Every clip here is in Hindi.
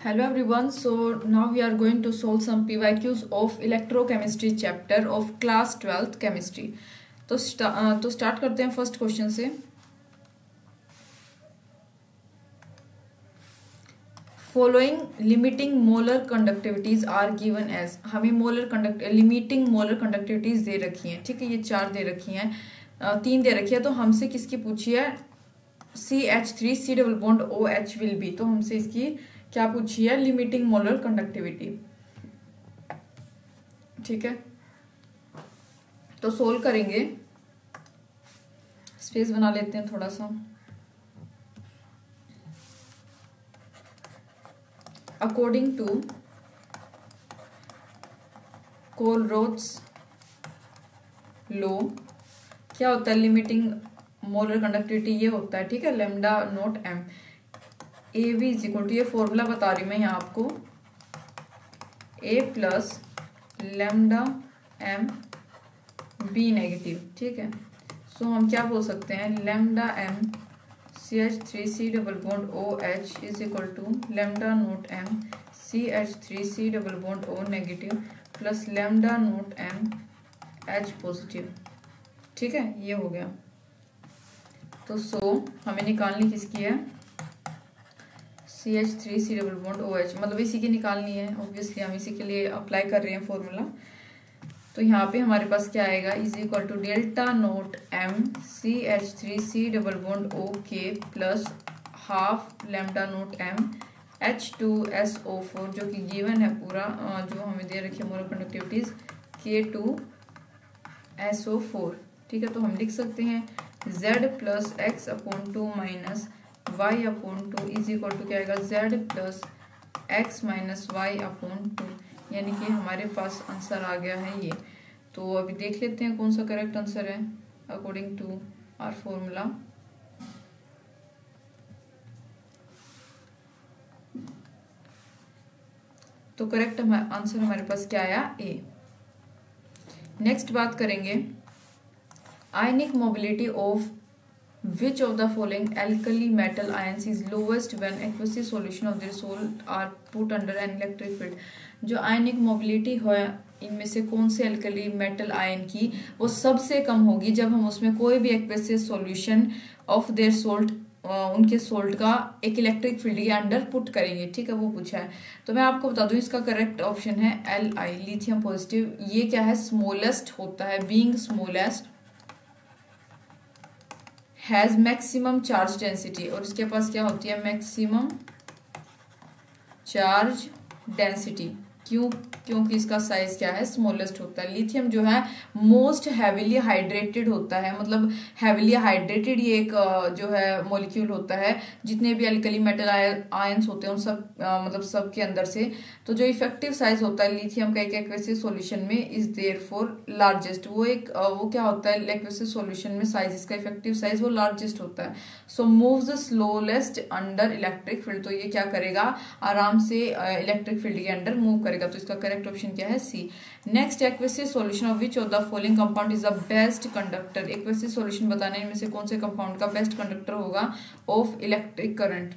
Hello everyone, so now we are going to solve some PYQs of electrochemistry chapter of class 12th chemistry. तो स्टार्ट करते हैं फर्स्ट क्वेश्चन से। Following limiting molar conductivities are given as, हमें लिमिटिंग मोलर कंडक्टिविटीज दे रखी हैं, ठीक है, ये 4 दे रखी हैं, 3 दे रखी है, तो हमसे किसकी पूछी है, CH3 C double bond OH will be, तो हमसे इसकी क्या पूछी है, लिमिटिंग मोलर कंडक्टिविटी, ठीक है। तो सोल्व करेंगे, स्पेस बना लेते हैं थोड़ा सा। अकॉर्डिंग टू कोलरोथ्स लॉ क्या होता है, लिमिटिंग मोलर कंडक्टिविटी ये होता है, ठीक है, lambda naught M A B is equal to, ये फॉर्मूला बता रही मैं यहाँ आपको, A plus lambda M B negative, ठीक है। सो हम क्या बोल सकते हैं, lambda M CH3C double bond OH is equal to lambda note M CH3C double bond O negative plus lambda note M H positive, ठीक है, ये हो गया। तो हमें निकालनी किसकी है, CH3C डबल बॉन्ड OH, मतलब इसी की निकालनी है, ऑब्वियसली हम इसी के लिए अप्लाई कर रहे हैं फॉर्मूला। तो यहाँ पे हमारे पास क्या आएगा, is equal to delta not M CH3C double bond OK plus half lambda note m H2SO4, जो कि गिवन है पूरा, जो हमें दे रखी है मोलर कंडक्टिविटीज K2SO4, ठीक है। तो हम लिख सकते हैं Z plus x upon 2 minus y upon 2 is equal to क्या आएगा, Z plus x minus y upon 2, यानी कि हमारे पास आंसर आ गया है ये। तो अभी देख लेते हैं कौन सा करेक्ट आंसर है अकॉर्डिंग टू आवर फॉर्मूला। तो करेक्ट आंसर हमारे पास क्या आया, ए। नेक्स्ट बात करेंगे, ionic mobility of which of the following alkali metal ions is lowest when aqueous solution of their salt are put under an electric field। जो आयनिक मोबिलिटी है इनमें से कौन से अल्कली मेटल आयन की वो सबसे कम होगी जब हम उसमें कोई भी aqueous solution of their salt, उनके सोल्ट का एक इलेक्ट्रिक फील्ड के अंडर पुट करेंगे, ठीक है, वो पूछा है। तो मैं आपको बता दूं इसका करेक्ट ऑप्शन है Li, लिथियम पॉजिटिव। ये क्या है, स्मॉलेस्ट होता है, being smallest has maximum charge density, और इसके पास क्या होती है, मैक्सिमम चार्ज डेंसिटी। क्यों, क्योंकि इसका साइज क्या है, स्मॉलेस्ट होता है। लिथियम जो है मोस्ट हैवीली हाइड्रेटेड होता है, मतलब हैवीली हाइड्रेटेड ये एक जो है मॉलिक्यूल होता है, जितने भी अल्कली मेटल आयंस होते हैं उन सब मतलब सब के अंदर से। तो जो इफेक्टिव साइज होता है लिथियम का एक एक्वेसियस सॉल्यूशन में इज देयरफॉर लार्जेस्ट, वो क्या होता है, एक्वेसियस सॉल्यूशन में साइज, इसका इफेक्टिव साइज वो लार्जेस्ट होता है। So moves the slowest under electric field, तो ये क्या करेगा, आराम से इलेक्ट्रिक फील्ड के अंडर मूव करेगा। तो इसका करेक्ट ऑप्शन क्या है, C. Next, aqueous solution of which of the following compound is the best conductor, aqueous solution बताने इनमें से कौन से कंपाउंड का बेस्ट कंडक्टर होगा of electric current,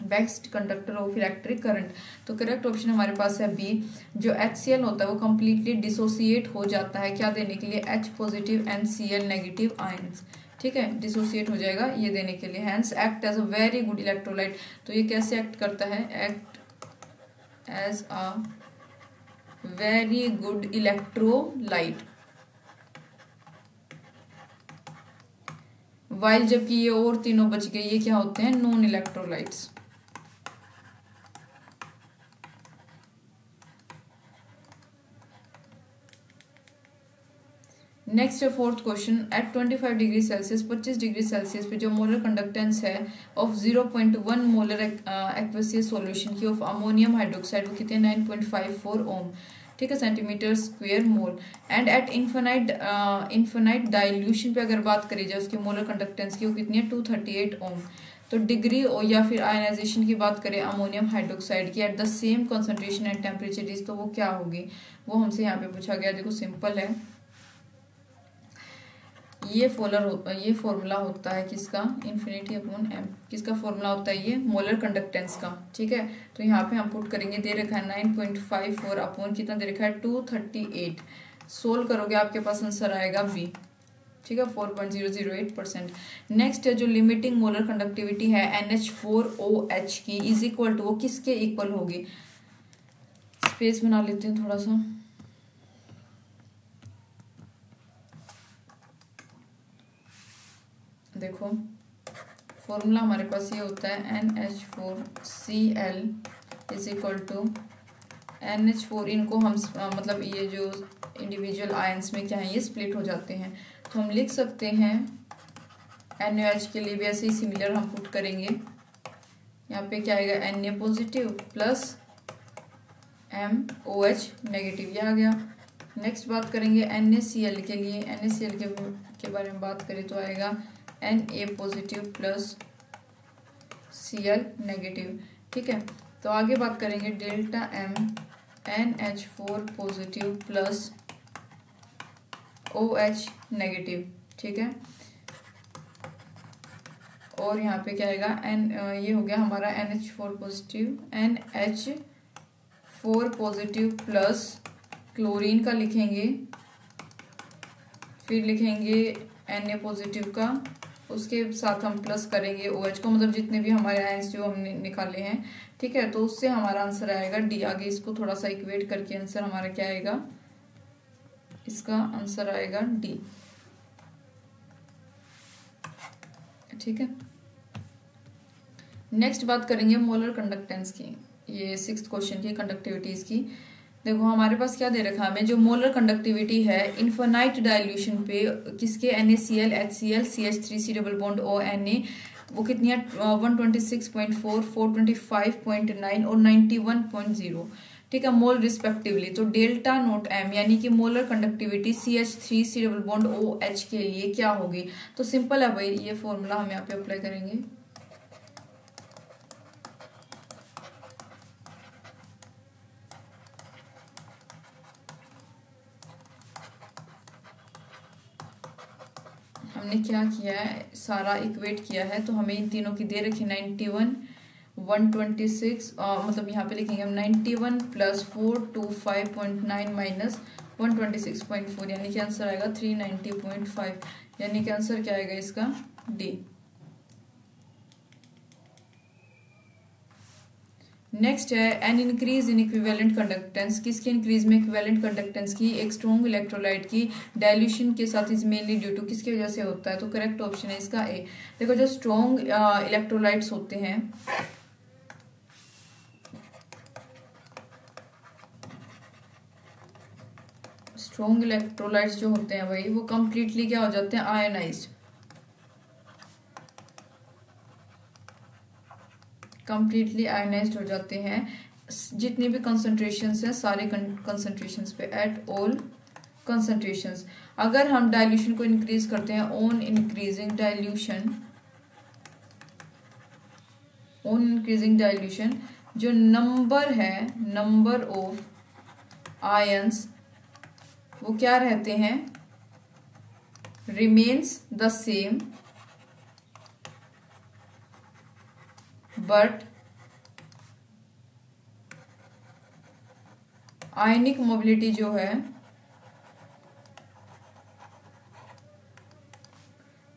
best conductor of electric current. तो करेक्ट ऑप्शन हमारे पास है बी। जो HCl होता है वो कंप्लीटली डिसोसिएट हो जाता है, क्या देने के लिए, H positive and Cl negative ions, ठीक है, डिसोसिएट हो जाएगा ये देने के लिए। Hence act as a very good electrolyte, तो ये कैसे एक्ट करता है, act as a very good electrolyte, while जबकि ये और तीनों बच गए, ये क्या होते हैं, नॉन इलेक्ट्रोलाइट्स। नेक्स्ट है fourth question, at 25 degree Celsius 25 degree Celsius पे जो मोलर कंडक्टेंस है ऑफ 0.1 मोलर एक्वेसियस सॉल्यूशन की ऑफ अमोनियम हाइड्रोक्साइड वो कितने 9.54 ओम, ठीक है, centimetre square mole. And at infinite dilution पे अगर बात करी जाए उसकी मोलर कंडक्टेंस की वो कितनी है 238 ओम। तो डिग्री या फिर आयनाइजेशन की बात करें अमोनियम हाइड्रोक्साइड की at the same concentration and temperature is, तो वो क्या होगी, वो हमसे यहाँ पे पूछा गया। देखो सिंपल है, ये फॉर्मूला होता है किसका, इन्फिनिटी अपॉन एम, किसका फॉर्मूला होता है ये, मोलर कंडक्टेंस का। ठीक है, तो यहाँ पे हम पुट करेंगे, दे रखा है 9.54 अपॉन कितना दे रखा है 238। सोल्व करोगे आपके पास आंसर आएगा बी। ठीक है, 4.008%। नेक्स्ट है जो लिमिटिंग मोलर कंडक्टिविटी है NH4OH की इज इक्वल टू, वो किसके इक्वल होगी, स्पेस बना लेते हैं थोड़ा सा। देखो फॉर्मूला हमारे पास ये होता है NH4Cl is equal to NH4, इनको हम मतलब ये जो इंडिविजुअल आयंस में क्या है ये स्प्लिट हो जाते हैं, तो हम लिख सकते हैं NaOH के लिए भी ऐसे ही सिमिलर हम पुट करेंगे। यहाँ पे क्या आएगा Na positive plus MOH negative, ये आ गया। नेक्स्ट बात करेंगे NaCl के लिए, NaCl के बारे में बात करें तो आएगा Na positive plus Cl negative. ठीक है, तो आगे बात करेंगे delta M NH4 positive plus OH negative. ठीक है, और यहाँ पे क्या आएगा ये हो गया हमारा NH4 positive, NH4 positive plus chlorine का लिखेंगे, फिर लिखेंगे Na पॉजिटिव का, उसके साथ हम प्लस करेंगे OH को, मतलब जितने भी हमारे आयंस जो हमने निकाले हैं। ठीक है, तो उससे हमारा आंसर आएगा डी। आगे इसको थोड़ा सा इक्वेट करके आंसर हमारा क्या आएगा, इसका आंसर आएगा डी। ठीक है, नेक्स्ट बात करेंगे मोलर कंडक्टेंस की, ये 6th क्वेश्चन की कंडक्टिविटीज की। देखो हमारे पास क्या दे रखा है हमें, जो मोलर कंडक्टिविटी है इन्फिनाइट डाइल्यूशन पे किसके NaCl HCl CH3C double bond ONa, वो कितनी है 126.4 425.9 और 91.0। ठीक है, मोल रिस्पेक्टिवली। तो डेल्टा नोट M यानी कि molar conductivity CH3C double bond OH के लिए क्या होगी, तो सिंपल है भाई, ये फॉर्मूला हम यहाँ पे अप्लाई करेंगे। हमने क्या किया है, सारा इक्वेट किया है, तो हमें इन तीनों की दे रखी 91 126, मतलब यहाँ पे लिखेंगे हम 91 प्लस 425.9 माइनस 126.4, यानी कि आंसर आएगा 390.5, यानी कि आंसर क्या आएगा इसका डी। नेक्स्ट है an increase in equivalent conductance, किसकी इंक्रीज में इक्विवेलेंट कंडक्टेंस की, एक स्ट्रॉन्ग इलेक्ट्रोलाइट की डाइल्यूशन के साथ इज मेनली ड्यू टू, किसकी वजह से होता है, तो करेक्ट ऑप्शन है इसका ए। देखो जो स्ट्रॉन्ग इलेक्ट्रोलाइट्स होते हैं, स्ट्रॉन्ग इलेक्ट्रोलाइट्स जो होते हैं भाई वो कंप्लीटली क्या हो जाते हैं आयनाइज्ड, कंप्लीटली आयनाइज्ड हो जाते हैं। जितनी भी कंसंट्रेशंस हैं सारे कंसंट्रेशंस पे, एट ऑल कंसंट्रेशंस। अगर हम डाइल्यूशन को इंक्रीज करते हैं ऑन इंक्रीजिंग डाइल्यूशन, जो नंबर है, नंबर ऑफ आयंस वो क्या रहते हैं, remains the same, but ionic mobility जो है,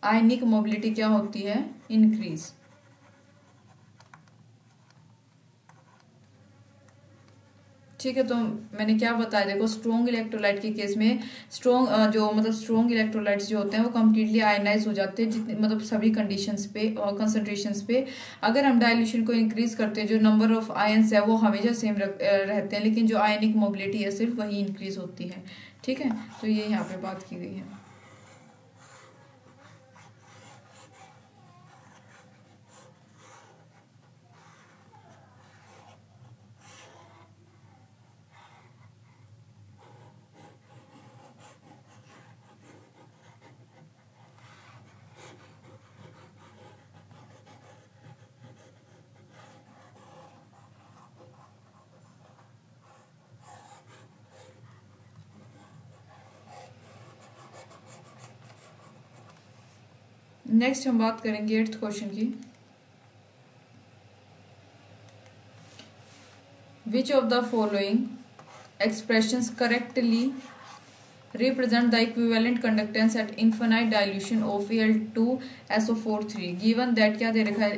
आयनिक मोबिलिटी क्या होती है, इंक्रीज। ठीक है, तो मैंने क्या बताया, देखो स्ट्रॉन्ग इलेक्ट्रोलाइट के केस में स्ट्रॉन्ग इलेक्ट्रोलाइट्स जो होते हैं वो कम्प्लीटली आयनाइज हो जाते हैं, जितने मतलब सभी कंडीशंस पे और कंसंट्रेशंस पे। अगर हम डाइल्यूशन को इंक्रीज करते हैं, जो नंबर ऑफ आयंस है वो हमेशा सेम रहते हैं, लेकिन जो आयनिक मोबिलिटी है सिर्फ वही इंक्रीज होती है। ठीक है, तो ये यहाँ पे बात की गई है। नेक्स्ट हम बात करेंगे 8th क्वेश्चन की। विच of the following expressions correctly represent the equivalent conductance at infinite dilution of Al2SO4 given that क्या दे रखा है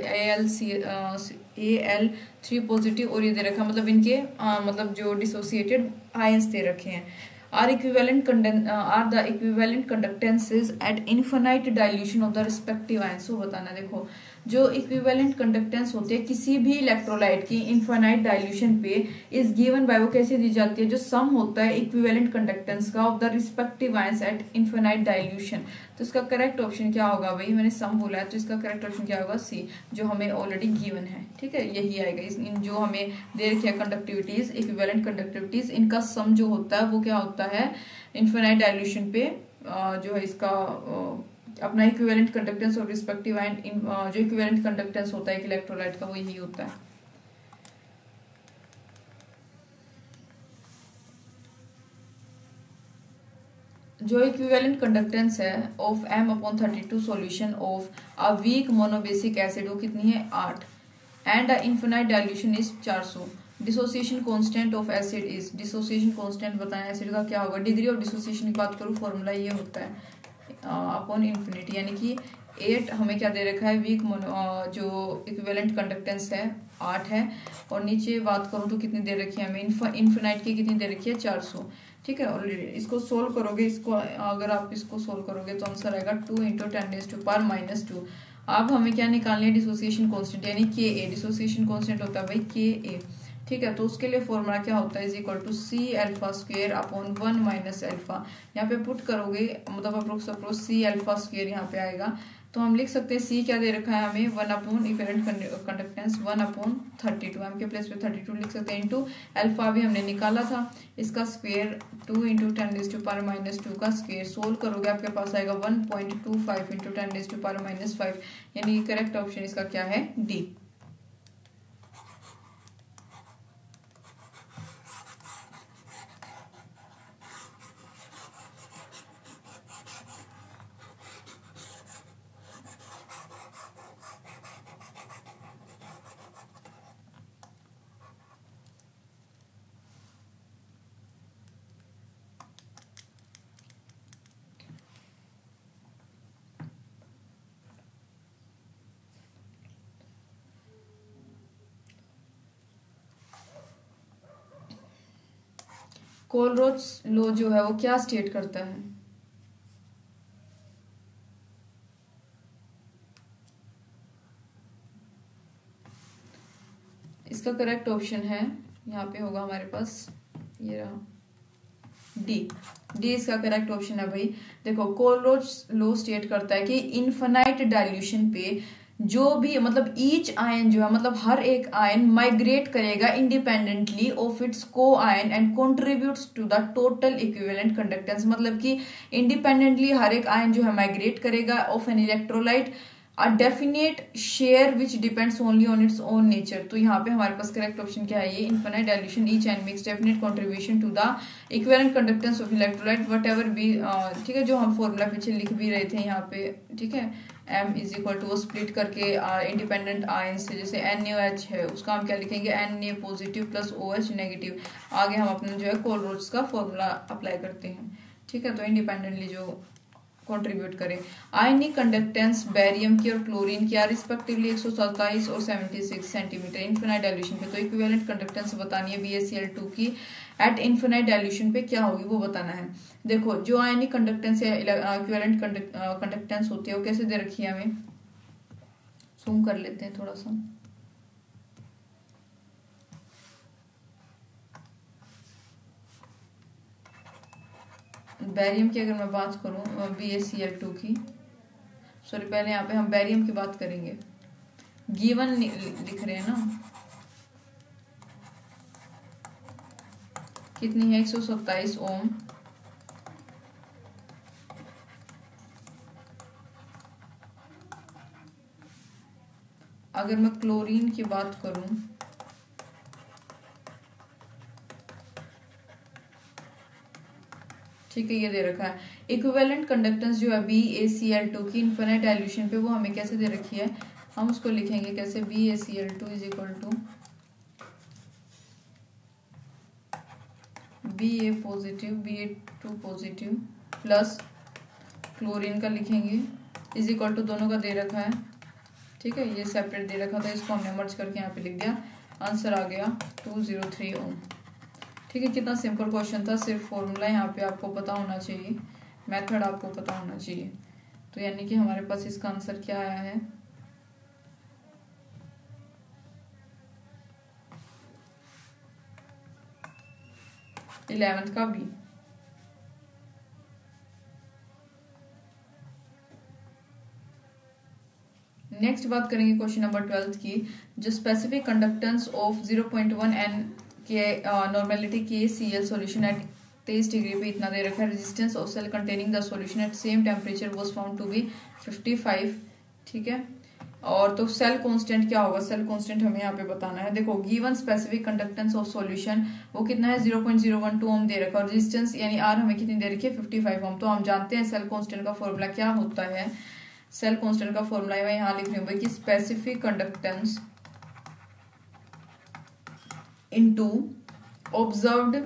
Al3 पॉजिटिव और ये दे रखा है मतलब इनके मतलब जो डिसोसिएटेड आयंस दे रखे हैं। are the equivalent conductances at infinite dilution of the respective ions। so बताना, देखो जो इक्विवेलेंट कंडक्टेंस होते हैं किसी भी इलेक्ट्रोलाइट की इनफाइनाइट डाइल्यूशन पे इज गिवन बाय, वो कैसे दी जाती है, जो सम होता है इक्विवेलेंट कंडक्टेंस का of the respective ions eight infinite dilution. तो इसका करेक्ट ऑप्शन क्या होगा भाई, मैंने सम बोला है तो इसका करेक्ट ऑप्शन क्या होगा, सी, जो हमें ऑलरेडी गिवन है। ठीक है, यही आएगा। इन जो हमें दे रखी है कंडक्टिविटीज, इक्विवेलेंट कंडक्टिविटीज, इनका सम जो होता है वो क्या होता है इनफाइनाइट डाइल्यूशन पे जो है इसका अपना इक्विवेलेंट कंडक्टेंस और रिस्पेक्टिव आयन जो इक्विवेलेंट कंडक्टेंस होता है एक इलेक्ट्रोलाइट का वो यही होता है। जो इक्विवेलेंट कंडक्टेंस है of M/32 solution of a weak monobasic acid वो कितनी है 8 and the infinite dilution is 400। Dissociation constant of acid is, dissociation constant बताएं एसिड का क्या होगा, डिग्री ऑफ डिसोसिएशन की बात करूं फॉर्मूला ये होता है अपॉन इन्फिनिटी, यानी कि 8 हमें क्या दे रखा है वीक जो इक्विवेलेंट कंडक्टेंस है 8 है, और नीचे बात करूं तो कितनी दे रखी है हमें इन्फिनाइट की कितनी दे रखी है 400। ठीक है, ऑलरेडी इसको सोल्व करोगे, इसको अगर आप इसको सोल्व करोगे तो आंसर आएगा 2 × 10⁻⁻²। अब हमें क्या निकालनी है डिसोसिएशन कांस्टेंट यानी Ka, डिसोसिएशन कांस्टेंट होता है भाई Ka। ठीक है, तो उसके लिए फॉर्मूला क्या होता है is equal to C⁴ upon 1 minus alpha. यहाँ पे पुट करोगे मतलब अप्रोक्स C⁴ यहाँ पे आएगा, तो हम लिख सकते हैं C क्या दे रखा है हमें 1 अपॉन इक्विवेलेंट कंडक्टेंस 1/32, M के प्लेस पे 32 लिख सकते हैं, इंटू अल्फा भी हमने निकाला था इसका स्क्वायर 2 × 10⁻⁻² का स्क्वायर। सोल्व करोगे आपके पास आएगा 1.25 × 10⁻⁵ यानी करेक्ट ऑप्शन इसका क्या है डी। कोलरोच लॉ जो है वो क्या स्टेट करता है, इसका करेक्ट ऑप्शन है यहाँ पे होगा हमारे पास ये रहा डी इसका करेक्ट ऑप्शन है भाई। देखो कोलरोच लॉ स्टेट करता है कि इनफाइनाइट डाइल्यूशन पे जो भी मतलब ईच आयन जो है मतलब हर एक आयन माइग्रेट करेगा independently of its co ion and contributes to the total equivalent conductance, मतलब कि इंडिपेंडेंटली हर एक आयन जो है माइग्रेट करेगा of an electrolyte a definite share which depends only on its own nature. तो यहाँ पे हमारे पास करेक्ट ऑप्शन क्या है ये infinite dilution each ion makes definite contribution to the equivalent conductance of electrolyte whatever be. ठीक है, जो हम फॉर्मूला पीछे लिख भी रहे थे यहाँ पे, ठीक है, M is equal to split करके इंडिपेंडेंट आयन से, जैसे NaOH है उसका हम क्या लिखेंगे Na positive plus OH negative. आगे हम अपना जो है कोलरोच का फॉर्मूला अप्लाई करते हैं। ठीक है, तो इंडिपेंडेंटली जो कंट्रीब्यूट करें। आयनिक कंडक्टेंस बैरियम की और क्लोरीन की रिस्पेक्टिवली 127 और 76 सेंटीमीटर इनफिनाइट डाइल्यूशन पे। तो इक्विवेलेंट कंडक्टेंस बतानी है BaCl2 की एट इनफिनाइट डाइल्यूशन पे क्या होगी वो बताना है। देखो जो आयनिक कंडक्टेंस या इक्विवेलेंट कंडक्टेंस होती है वो कैसे दे रखी है हमें, जूम कर लेते हैं थोड़ा सा। बैरियम की अगर मैं बात करूं BaCl2 की, सॉरी पहले यहाँ पे हम बैरियम की बात करेंगे। गिवन लिख रहे हैं ना, कितनी है 127 ओम। अगर मैं क्लोरीन की बात करूं ठीक है, ये दे रखा है। इक्विवेलेंट कंडक्टेंस जो है BaCl2 की इन्फिनिट डाइल्यूशन पे, वो हमें कैसे दे रखी है, हम उसको लिखेंगे कैसे, BaCl2 is equal to Ba positive Ba2 positive plus chlorine का लिखेंगे इज इक्वल टू, दोनों का दे रखा है, ठीक है, ये सेपरेट दे रखा था, इसको हमने मर्ज करके यहाँ पे लिख दिया, आंसर आ गया 203 ओम। ठीक है, कितना सिंपल क्वेश्चन था, सिर्फ फॉर्मूला यहाँ पे आपको पता होना चाहिए, मेथड आपको पता होना चाहिए। तो यानी कि हमारे पास इसका आंसर क्या आया है, 11th का बी। नेक्स्ट बात करेंगे क्वेश्चन नंबर 12 की, जो स्पेसिफिक कंडक्टेंस ऑफ 0.1 N के नॉर्मेलिटी के Cl सॉल्यूशन एट 23 डिग्री पे इतना दे रखा है। Resistance of cell containing the solution at same temperature was found to be 55। ठीक है, और तो सेल कांस्टेंट क्या होगा, सेल कांस्टेंट हमें यहाँ पे बताना है। देखो, given specific conductance of solution वो कितना है, 0.012 ओम दे रखा है, और रेजिस्टेंस यानी आर हमें कितनी दे रखी है, 55 ओम। तो हम जानते हैं सेल कांस्टेंट का फॉर्मूला क्या होता है। सेल कांस्टेंट का फॉर्मूला मैं यहाँ लिख रही हूँ कि specific conductance into observed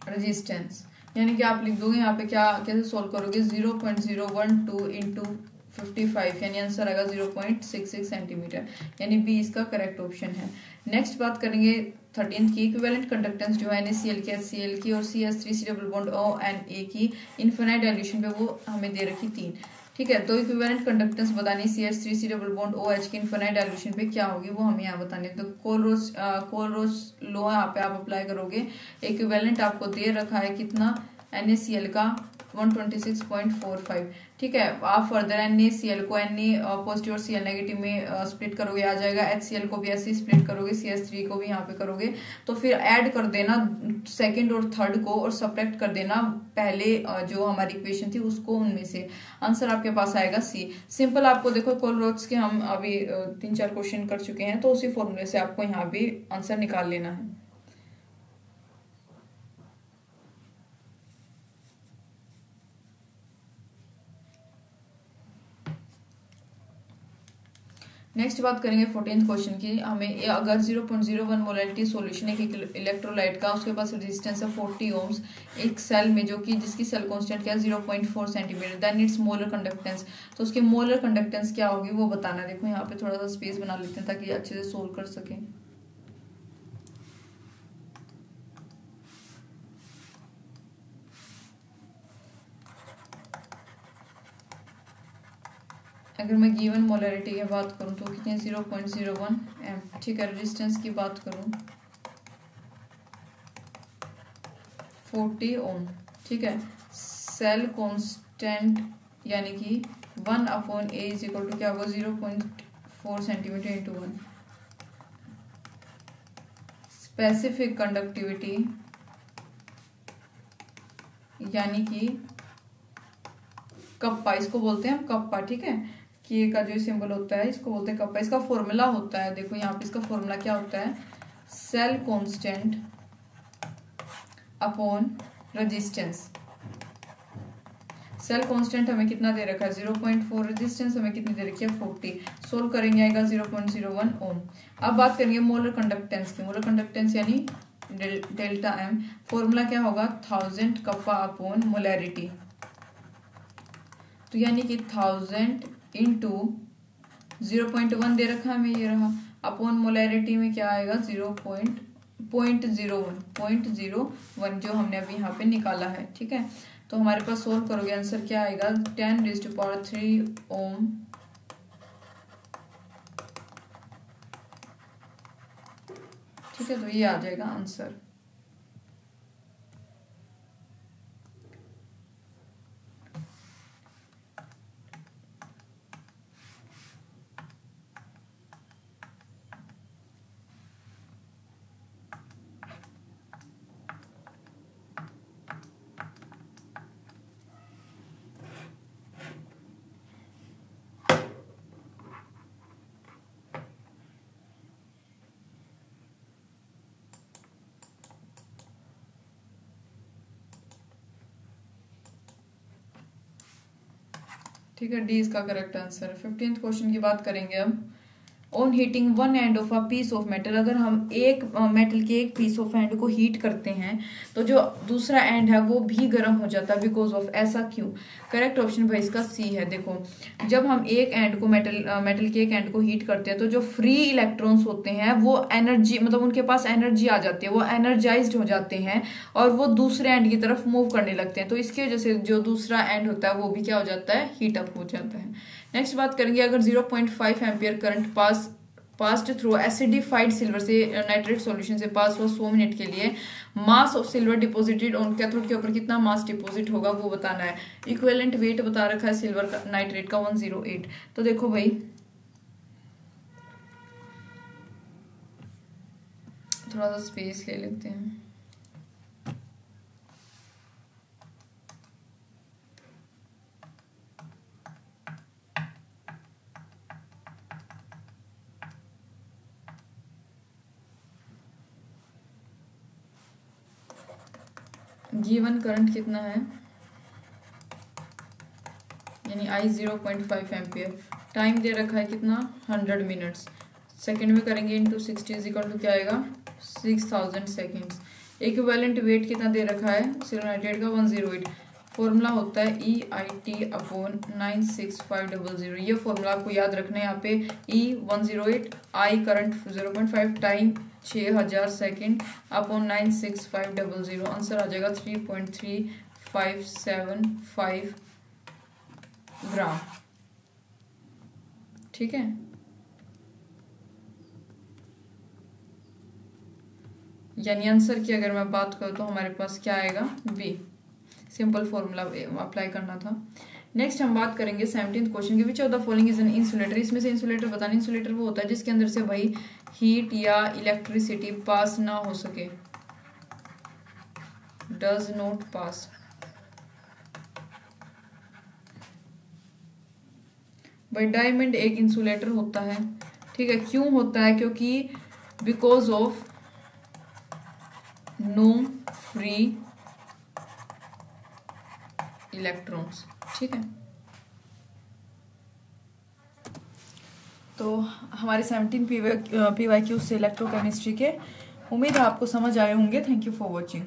resistance, यानी कि आप लिख दोगे यहाँ पे क्या, कैसे सोल्व करोगे, 0.012 इंटू 55, यानी आंसर आएगा 0.66 सेंटीमीटर, यानी बी इसका करेक्ट ऑप्शन है। नेक्स्ट बात करेंगे 13th की, इक्विवेलेंट कंडक्टेंस जो है NaCl की, HCl की और CS3C डबल बॉन्ड ONA की इनफिनाइट डाइल्यूशन पे, वो हमें दे रखी 3। ठीक है, तो इक्विवेलेंट कंडक्टेंस बतानी CH3C डबल बॉन्ड OH की इनफिनाइट डाइल्यूशन पे क्या होगी, वो हमें यहाँ बतानी है। तो कोलरोज लॉ यहाँ पे आप अप्लाई करोगे, इक्विवेलेंट आपको दे रखा है कितना, NaCl का 126.45। ठीक है, आप फर्दर NaCl को Na पॉजिटिव और Cl नेगेटिव में स्प्लिट करोगे, आ जाएगा। HCl को भी ऐसे स्प्लिट करोगे, CH3 को भी यहाँ पे करोगे, तो फिर ऐड कर देना सेकंड और थर्ड को, और सब्ट्रैक्ट कर देना पहले जो हमारी इक्वेशन थी उसको, उनमें से आंसर आपके पास आएगा C। सिंपल, आपको देखो कोलरोज के हम अभी 3-4 क्वेश्चन कर चुके हैं, तो उसी फॉर्मूले से आपको यहाँ भी आंसर निकाल लेना है। नेक्स्ट बात करेंगे 14th क्वेश्चन की, हमें अगर 0.01 मोलैरिटी सॉल्यूशन एक इलेक्ट्रोलाइट का, उसके पास रेजिस्टेंस है 40 ओम्स एक सेल में, जो कि जिसकी सेल कांस्टेंट क्या है 0.4 centimetre, then its molar conductance, तो उसके मोलर कंडक्टेंस क्या होगी वो बताना है। देखो यहाँ पे थोड़ा सा स्पेस बना लेते हैं ताकि अच्छे से सोल्व कर सकें। अगर मैं गिवन मोलरिटी की बात करूं तो कितनी, 0.01 एम। ठीक है, रेजिस्टेंस की बात करूं 40 ओम। ठीक है, सेल कांस्टेंट यानी कि 1/A इज इक्वल टू क्या होगा, 0.4 सेंटीमीटर इंटू 1। स्पेसिफिक कंडक्टिविटी यानी कि कप्पा, इसको बोलते हैं हम कप्पा। ठीक है, के का जो सिंबल होता है इसको बोलते हैं कप्पा। इसका फॉर्मूला होता है, देखो यहाँ पे इसका फॉर्मूला क्या होता है, cell constant upon resistance. Cell constant हमें कितना दे रखा है, 0.4, रेजिस्टेंस हमें कितनी दे रखी है 40। सोल्व करेंगे आएगा 0.01 ओम। अब बात करेंगे मोलर कंडक्टेंस की। मोलर कंडक्टेंस यानी डेल्टा एम, फॉर्मूला क्या होगा, 1000 कप्पा अपॉन मोलैरिटी, तो यानी कि 1000 इंटू 0.1 दे रखा है हमें, ये रहा, अपॉन मोलैरिटी में क्या आएगा, 0.01 जो हमने अभी यहाँ पे निकाला है। ठीक है, तो हमारे पास सोल्व करोगे आंसर क्या आएगा, 10⁻³ ओम। ठीक है, तो ये आ जाएगा आंसर। ठीक है, डी इसका करेक्ट आंसर है। 15th क्वेश्चन की बात करेंगे अब। On heating one end of a piece of metal, अगर हम एक मेटल के एक पीस ऑफ एंड को हीट करते हैं तो जो दूसरा एंड है वो भी गर्म हो जाता है, बिकॉज ऑफ, ऐसा क्यों? करेक्ट ऑप्शन भाई इसका सी है। देखो, जब हम एक एंड को मेटल के एक एंड को हीट करते हैं तो जो फ्री इलेक्ट्रॉन्स होते हैं वो एनर्जी, मतलब उनके पास एनर्जी आ जाती है, वो एनर्जाइज्ड हो जाते हैं और वो दूसरे एंड की तरफ मूव करने लगते हैं, तो इसकी वजह से जो दूसरा एंड होता है वो भी क्या हो जाता है, हीट अप हो जाता है। नेक्स्ट बात करेंगे, अगर 0.5 ampere current passed through acidified silver से नाइट्रेट सॉल्यूशन से पास हुआ 100 मिनट के लिए, mass of silver deposited on cathode के ऊपर कितना मास डिपॉजिट होगा वो बताना है। इक्विवेलेंट वेट बता रखा है सिल्वर का नाइट्रेट का 108। तो देखो भाई, थोड़ा सा स्पेस ले लेते हैं। गिवन करंट कितना है, यानी I 0.5 एम्पियर, टाइम दे रखा है कितना 100 मिनट्स, सेकेंड में करेंगे इंटू 60 इक्वल टू क्या आएगा 6000 सेकेंड्स। इक्विवेलेंट वेट कितना दे रखा है सिल्वर नाइट्रेट का 108, फॉर्मूला होता है EIT/96500। ये फॉर्मूला आपको याद रखना है। यहाँ पे E108, I current 0.5, time 6000 second upon 96500, answer आ जाएगा 3.3575 ग्राम। ठीक है, यानी आंसर की अगर मैं बात करूँ तो हमारे पास क्या आएगा, बी। सिंपल फॉर्मूला अप्लाई करना था। नेक्स्ट हम बात करेंगे 17th क्वेश्चन के, विच of the following is an insulator. इसमें से इंसुलेटर बताना। इंसुलेटर वो होता है जिसके अंदर से भाई हीट या इलेक्ट्रिसिटी पास ना हो सके, डज नॉट पास। भाई डायमंड एक इंसुलेटर होता है, ठीक है। क्यों होता है? क्योंकि because of no free electrons, ठीक है। तो हमारे 17 PYQ से इलेक्ट्रोकेमिस्ट्री के उम्मीद है आपको समझ आए होंगे। Thank you for watching.